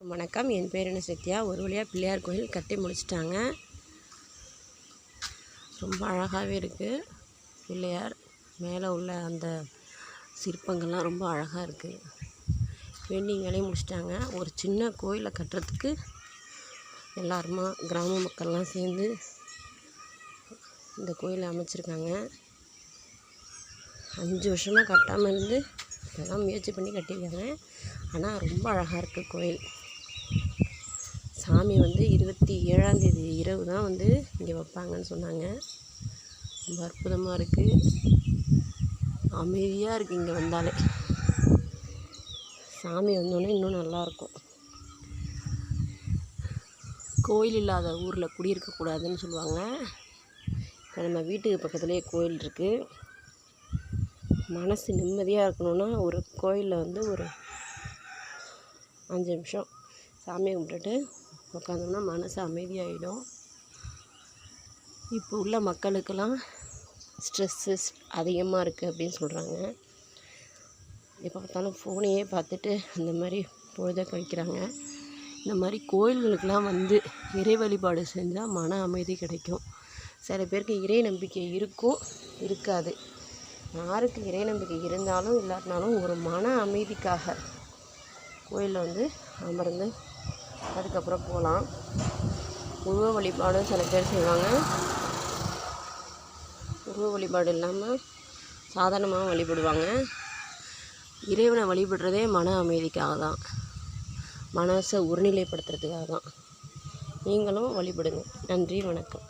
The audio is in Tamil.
வணக்கம். என் பேர் என்ன சத்யா. ஒரு வழியாக பிள்ளையார் கோயில் கட்டி முடிச்சிட்டாங்க. ரொம்ப அழகாகவே இருக்குது. பிள்ளையார் மேலே உள்ள அந்த சிற்பங்கள்லாம் ரொம்ப அழகாக இருக்குது. பெயிண்டிங் வேலையும் முடிச்சிட்டாங்க. ஒரு சின்ன கோயிலை கட்டுறதுக்கு எல்லாருமா கிராம மக்கள்லாம் சேர்ந்து இந்த கோயிலை அமைச்சிருக்காங்க. 5 வருஷமாக கட்டாமல் இருந்து இப்போதான் முயற்சி பண்ணி கட்டியிருக்காங்க. ஆனால் ரொம்ப அழகாக இருக்குது கோயில். சாமி 27ஆம் தேதி இரவு தான் இங்கே வைப்பாங்கன்னு சொன்னாங்க. ரொம்ப அற்புதமாக இருக்குது. அமைதியாக இருக்குது. இங்கே வந்தாலே சாமி வந்தோடனே இன்னும் நல்லாயிருக்கும். கோயில் இல்லாத ஊரில் குடியிருக்கக்கூடாதுன்னு சொல்லுவாங்க. இப்போ நம்ம வீட்டுக்கு பக்கத்துலேயே கோயில் இருக்குது. மனசு நிம்மதியாக இருக்கணுன்னா ஒரு கோயிலில் ஒரு 5 நிமிஷம் சாமியை கும்பிட்டுட்டு உட்காந்தோம்னா மனசு அமைதியாகிடும். இப்போ உள்ள மக்களுக்கெல்லாம் ஸ்ட்ரெஸ்ஸு அதிகமாக இருக்குது அப்படின்னு சொல்கிறாங்க. எப்போ பார்த்தாலும் ஃபோனையே பார்த்துட்டு அந்த மாதிரி பொழுதை கழிக்கிறாங்க. இந்த மாதிரி கோயில்களுக்கெலாம் இறை வழிபாடு செஞ்சால் மன அமைதி கிடைக்கும். சில பேருக்கு இறை நம்பிக்கை இருக்கும், இருக்காது. யாருக்கு இறை நம்பிக்கை இருந்தாலும் இல்லாட்டினாலும் ஒரு மன அமைதிக்காக கோயிலில் அமர்ந்து அதுக்கப்புறம் போகலாம். உருவ வழிபாடும் சில பேர் செய்வாங்க. உருவ வழிபாடு இல்லாமல் சாதாரணமாக வழிபடுவாங்க. இறைவனை வழிபடுறதே மன அமைதிக்காக தான், மனசை ஒருநிலைப்படுத்துறதுக்காக தான். நீங்களும் வழிபடுங்க. நன்றி, வணக்கம்.